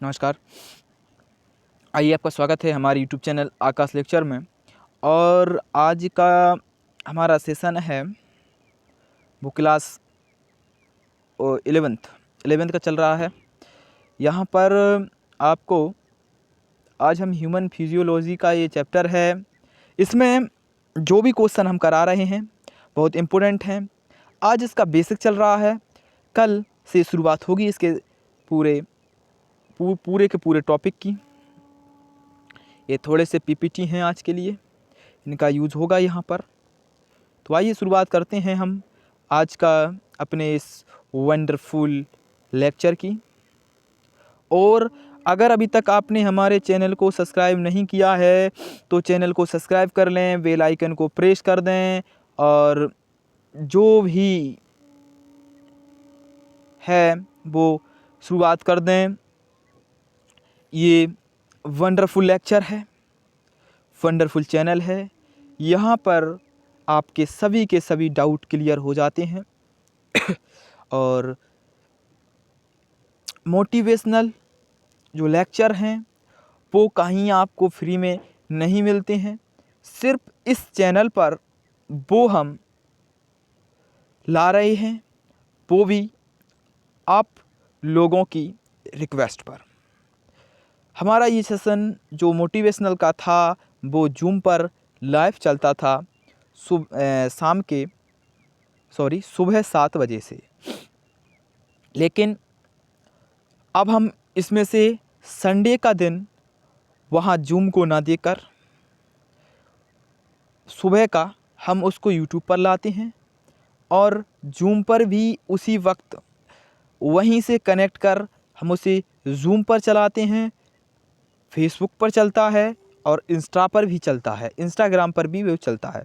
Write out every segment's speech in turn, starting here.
नमस्कार। आइए, आपका स्वागत है हमारे यूट्यूब चैनल आकाश लेक्चर में। और आज का हमारा सेशन है वो क्लास 11th का चल रहा है। यहाँ पर आपको आज हम ह्यूमन फिजियोलॉजी का ये चैप्टर है। इसमें जो भी क्वेश्चन हम करा रहे हैं बहुत इम्पोर्टेंट हैं। आज इसका बेसिक चल रहा है, कल से शुरुआत होगी इसके पूरे के पूरे टॉपिक की। ये थोड़े से पीपीटी हैं आज के लिए, इनका यूज़ होगा यहाँ पर। तो आइए शुरुआत करते हैं हम आज का अपने इस वंडरफुल लेक्चर की। और अगर अभी तक आपने हमारे चैनल को सब्सक्राइब नहीं किया है तो चैनल को सब्सक्राइब कर लें, बेल आइकन को प्रेस कर दें और जो भी है वो शुरुआत कर दें। ये वंडरफुल लेक्चर है, वंडरफुल चैनल है। यहाँ पर आपके सभी के सभी डाउट क्लियर हो जाते हैं और मोटिवेशनल जो लेक्चर हैं वो कहीं आपको फ्री में नहीं मिलते हैं, सिर्फ इस चैनल पर वो हम ला रहे हैं, वो भी आप लोगों की रिक्वेस्ट पर। हमारा ये सेशन जो मोटिवेशनल का था वो जूम पर लाइव चलता था सुबह 7 बजे से। लेकिन अब हम इसमें से संडे का दिन वहाँ जूम को ना देकर सुबह का हम उसको यूट्यूब पर लाते हैं और जूम पर भी उसी वक्त वहीं से कनेक्ट कर हम उसे जूम पर चलाते हैं। फेसबुक पर चलता है और इंस्टा पर भी चलता है, इंस्टाग्राम पर भी वो चलता है।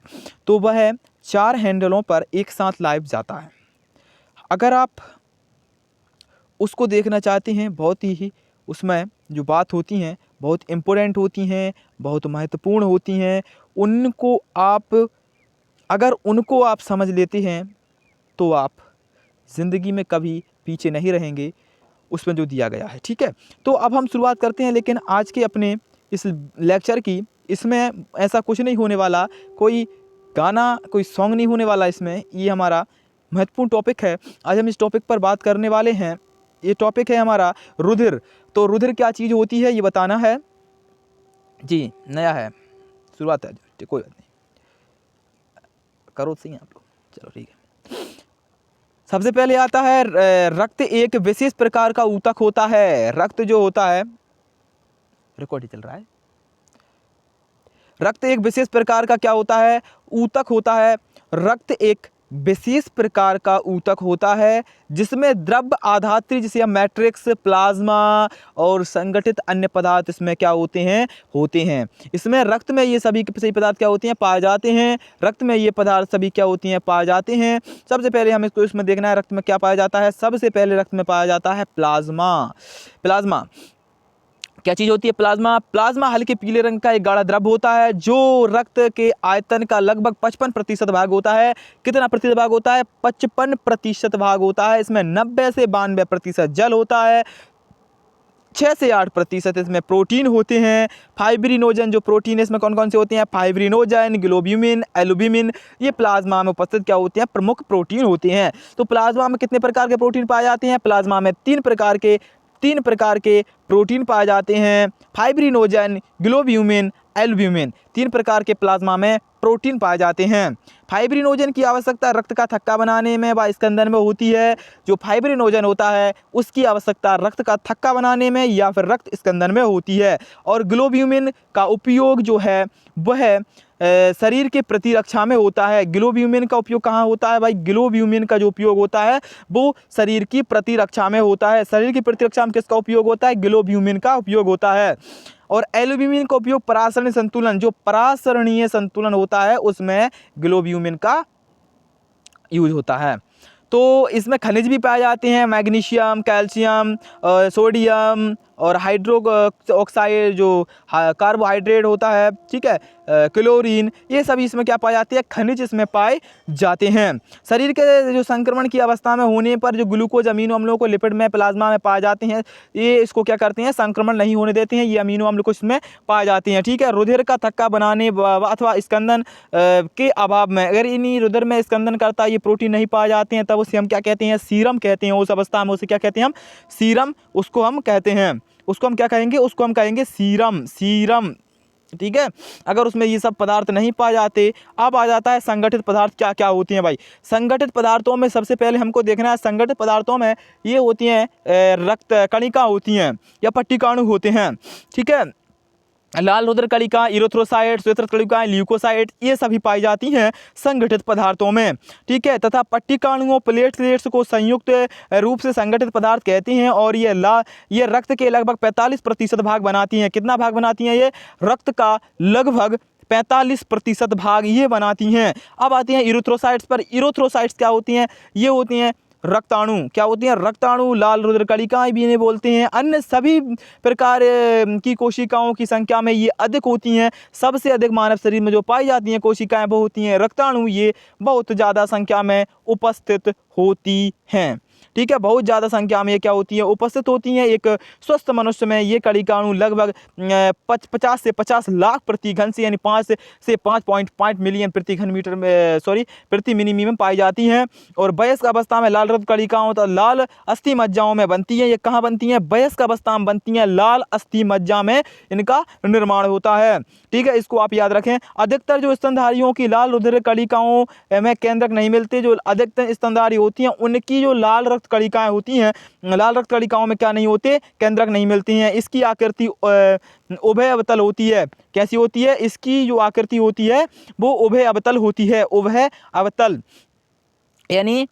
तो वह 4 हैंडलों पर एक साथ लाइव जाता है। अगर आप उसको देखना चाहते हैं, बहुत ही उसमें जो बात होती हैं बहुत इम्पोर्टेंट होती हैं, बहुत महत्वपूर्ण होती हैं। अगर उनको आप समझ लेते हैं तो आप ज़िंदगी में कभी पीछे नहीं रहेंगे उसमें जो दिया गया है। ठीक है, तो अब हम शुरुआत करते हैं। लेकिन आज के अपने इस लेक्चर की, इसमें ऐसा कुछ नहीं होने वाला, कोई गाना कोई सॉन्ग नहीं होने वाला इसमें। ये हमारा महत्वपूर्ण टॉपिक है। आज हम इस टॉपिक पर बात करने वाले हैं। ये टॉपिक है हमारा रुधिर। तो रुधिर क्या चीज़ होती है ये बताना है जी। नया है, शुरुआत है, कोई बात नहीं, करो सही आप लोग, चलो ठीक है। सबसे पहले आता है रक्त एक विशेष प्रकार का ऊतक होता है। रक्त जो होता है, रिकॉर्ड ही चल रहा है। रक्त एक विशेष प्रकार का क्या होता है? ऊतक होता है। रक्त एक विशेष प्रकार का ऊतक होता है जिसमें द्रव्य आधात्री जिसे हम मैट्रिक्स, प्लाज्मा और संगठित अन्य पदार्थ इसमें क्या होते हैं। इसमें रक्त में ये सभी पदार्थ क्या होते हैं? पाए जाते हैं। रक्त में ये पदार्थ सभी क्या होती हैं? पाए जाते हैं। सबसे पहले हम इसको इसमें देखना है, रक्त में क्या पाया जाता है। सबसे पहले रक्त में पाया जाता है प्लाज्मा। प्लाज्मा क्या चीज़ होती है? प्लाज्मा। प्लाज्मा हल्के पीले रंग का एक गाढ़ा द्रव्य होता है जो रक्त के आयतन का लगभग 55% भाग होता है। कितना प्रतिशत भाग होता है? 55% भाग होता है। इसमें 90 से 92% जल होता है। 6 से 8% इसमें प्रोटीन होते हैं। फाइब्रिनोजन जो प्रोटीन है इसमें कौन कौन से होते हैं? फाइब्रिनोजन, ग्लोब्यूमिन, एल्बुमिन, ये प्लाज्मा में उपस्थित क्या होते हैं? प्रमुख प्रोटीन होते हैं। तो प्लाज्मा में कितने प्रकार के प्रोटीन पाए जाते हैं? प्लाज्मा में 3 प्रकार के प्रोटीन पाए जाते हैं। फाइब्रिनोजन, ग्लोब्यूमिन, एल्ब्यूमिन, 3 प्रकार के प्लाज्मा में प्रोटीन पाए जाते हैं। फाइब्रिनोजन की आवश्यकता रक्त का थक्का बनाने में व स्कंदन में होती है। जो फाइब्रिनोजन होता है उसकी आवश्यकता रक्त का थक्का बनाने में या फिर रक्त स्कंदन में होती है। और ग्लोब्यूमिन का उपयोग जो है वह शरीर के प्रतिरक्षा में होता है। ग्लोब्यूमिन का उपयोग कहाँ होता है भाई? ग्लोब्यूमिन का जो उपयोग होता है वो शरीर की प्रतिरक्षा में होता है। शरीर की प्रतिरक्षा में किसका उपयोग होता है? ग्लोब्यूमिन का उपयोग होता है। और एल्ब्यूमिन का उपयोग परासरणीय संतुलन, जो परासरणीय संतुलन होता है उसमें ग्लोब्यूमिन का यूज होता है। तो इसमें खनिज भी पाए जाते हैं, मैग्नीशियम, कैल्शियम, सोडियम और हाइड्रो ऑक्साइड जो कार्बोहाइड्रेट होता है, ठीक है, क्लोरीन, ये सभी इसमें क्या पाए जाते हैं, खनिज इसमें पाए जाते हैं। शरीर के जो संक्रमण की अवस्था में होने पर जो ग्लूकोज अमीनो अम्लों को लिपिड में प्लाज्मा में पाए जाते हैं, ये इसको क्या करते हैं, संक्रमण नहीं होने देते हैं, ये अमीनो अम्ल को इसमें पाए जाते हैं, ठीक है। रुधिर का थक्का बनाने अथवा स्कंदन के अभाव में, अगर इन्हीं रुधिर में स्कंदन करता ये प्रोटीन नहीं पाए जाते हैं, तब उसे हम क्या कहते हैं, सीरम कहते हैं। उस अवस्था में उसे क्या कहते हैं हम, सीरम, उसको हम कहते हैं, उसको हम क्या कहेंगे, उसको हम कहेंगे सीरम, सीरम, ठीक है। अगर उसमें ये सब पदार्थ नहीं पाए जाते, अब आ जाता है संगठित पदार्थ क्या क्या होती हैं भाई। संगठित पदार्थों में सबसे पहले हमको देखना है, संगठित पदार्थों में ये होती हैं रक्त कणिका होती हैं या पट्टिकाणु होते हैं, ठीक है। लाल रुधिर कणिका, इरिथ्रोसाइट, श्वेत कणिकाएं, ल्यूकोसाइट, ये सभी पाई जाती हैं संगठित पदार्थों में, ठीक है। तथा पट्टिकाणुओं, प्लेटलेट्स को संयुक्त रूप से संगठित पदार्थ कहते हैं और ये रक्त के लगभग 45% भाग बनाती हैं। कितना भाग बनाती हैं ये, रक्त का लगभग 45% भाग ये बनाती हैं। अब आती हैं इरिथ्रोसाइट्स पर। इरिथ्रोसाइट्स क्या होती हैं, ये होती हैं रक्ताणु, क्या होती हैं, रक्ताणु, लाल रुधिर कणिकाएं भी इन्हें बोलते हैं। अन्य सभी प्रकार की कोशिकाओं की संख्या में ये अधिक होती हैं। सबसे अधिक मानव शरीर में जो पाई जाती हैं कोशिकाएं वो होती हैं रक्ताणु, ये बहुत ज़्यादा संख्या में उपस्थित होती हैं, ठीक है। बहुत ज़्यादा संख्या में ये क्या होती है, उपस्थित होती हैं। एक स्वस्थ मनुष्य में ये कणिकाणु लगभग 50 से 50 लाख प्रति घन से, यानी 5 से 5.5 मिलियन प्रति घन मीटर में प्रति मिलीमीटर में पाई जाती हैं। और वयस्क अवस्था में लाल रक्त कणिकाओं तो लाल अस्थि मज्जाओं में बनती हैं। ये कहाँ बनती हैं, वयस्क अवस्था में बनती हैं, लाल अस्थि मज्जा में इनका निर्माण होता है, ठीक है। इसको आप याद रखें। अधिकतर जो स्तनधारियों की लाल रुधिर कणिकाओं में केंद्रक नहीं मिलते। जो अधिकतर स्तनधारी होती हैं उनकी जो लाल रक्त कणिकाएं होती हैं, लाल रक्त कणिकाओं में क्या नहीं होते, केंद्रक नहीं मिलती हैं। इसकी आकृति उभय अवतल होती है। कैसी होती है, इसकी जो आकृति होती है वो उभय अवतल होती है, उभय अवतल, यानी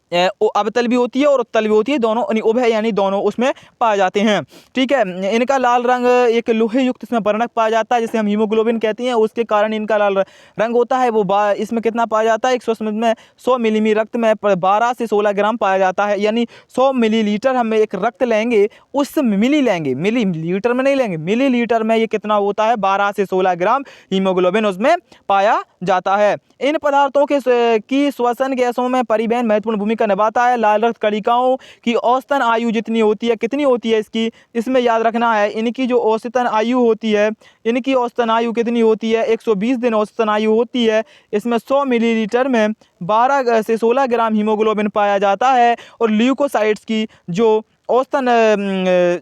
अवतल भी होती है और उत्तल भी होती है, दोनों उभय यानी दोनों उसमें पाए जाते हैं, ठीक है। इनका लाल रंग एक लोहे युक्त इसमें वर्णक पाया जाता है जिसे हम हीमोग्लोबिन कहते हैं, उसके कारण इनका लाल रंग होता है। वो इसमें कितना पाया जाता है, 100 मिलीमीटर रक्त में 12 से 16 ग्राम पाया जाता है। यानी 100 मिलीलीटर हम एक रक्त लेंगे, उस मिलीलीटर में नहीं लेंगे, मिलीलीटर में ये कितना होता है, 12 से 16 ग्राम हीमोग्लोबिन उसमें पाया जाता है। इन पदार्थों की श्वसन गैसों में परिवहन महत्वपूर्ण भूमिका निभाता है। लाल रक्त कणिकाओं की औसतन आयु जितनी होती है, कितनी होती है इसकी, इसमें याद रखना है। इनकी जो औसतन आयु होती है, इनकी औसतन आयु कितनी होती है, 120 दिन औसतन आयु होती है। इसमें 100 मिलीलीटर में 12 से 16 ग्राम हीमोग्लोबिन पाया जाता है। और ल्यूकोसाइट्स की जो औसतन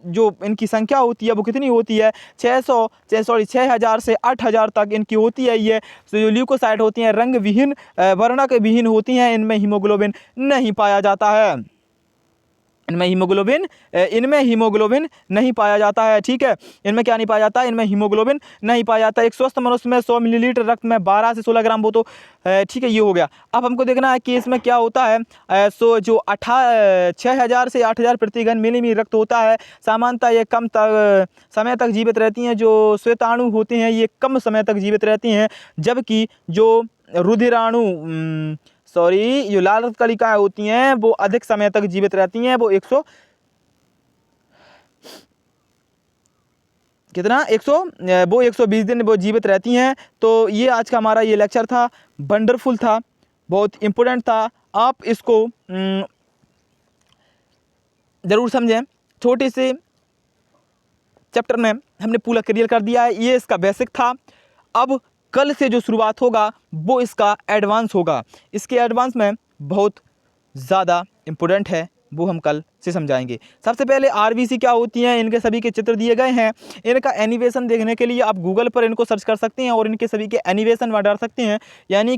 जो इनकी संख्या होती है वो कितनी होती है, 6000 से 8000 तक इनकी होती है। ये जो ल्यूकोसाइट होती हैं रंग विहीन, वर्णक विहीन होती हैं, इनमें हीमोग्लोबिन नहीं पाया जाता है, इनमें हीमोग्लोबिन नहीं पाया जाता है, ठीक है। इनमें क्या नहीं पाया जाता है, इनमें हीमोग्लोबिन नहीं पाया जाता। एक स्वस्थ मनुष्य में 100 मिलीलीटर रक्त में 12 से 16 ग्राम, वो तो ठीक है, ये हो गया। अब हमको देखना है कि इसमें क्या होता है। जो 6000 से 8000 प्रति घन मिलीमीटर रक्त होता है, सामान्यतः ये कम समय तक जीवित रहती हैं। जो श्वेताणु होते हैं ये कम समय तक जीवित रहती हैं, जबकि जो रुधिराणु जो लाल रक्त कणिकाएं होती हैं वो अधिक समय तक जीवित रहती हैं। वो 120 दिन वो जीवित रहती हैं। तो ये आज का हमारा ये लेक्चर था, वंडरफुल था, बहुत इम्पोर्टेंट था। आप इसको ज़रूर समझें। छोटे से चैप्टर में हमने पूरा क्लियर कर दिया है। ये इसका बेसिक था। अब कल से जो शुरुआत होगा वो इसका एडवांस होगा। इसके एडवांस में बहुत ज़्यादा इम्पोर्टेंट है, वो हम कल से समझाएंगे। सबसे पहले आरबीसी क्या होती हैं, इनके सभी के चित्र दिए गए हैं। इनका एनिमेशन देखने के लिए आप गूगल पर इनको सर्च कर सकते हैं और इनके सभी के एनिमेशन डाल सकते हैं, यानी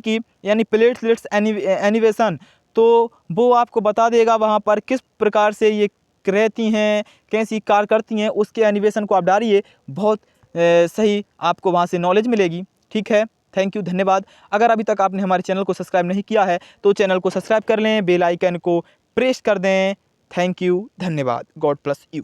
प्लेटलेट्स एनिमेशन। तो वो आपको बता देगा वहाँ पर किस प्रकार से ये रहती हैं, कैसी कार्य करती हैं, उसके एनिमेशन को आप डालिए, बहुत सही आपको वहाँ से नॉलेज मिलेगी, ठीक है। थैंक यू, धन्यवाद। अगर अभी तक आपने हमारे चैनल को सब्सक्राइब नहीं किया है तो चैनल को सब्सक्राइब कर लें, बेल आइकन को प्रेस कर दें। थैंक यू, धन्यवाद। God bless you.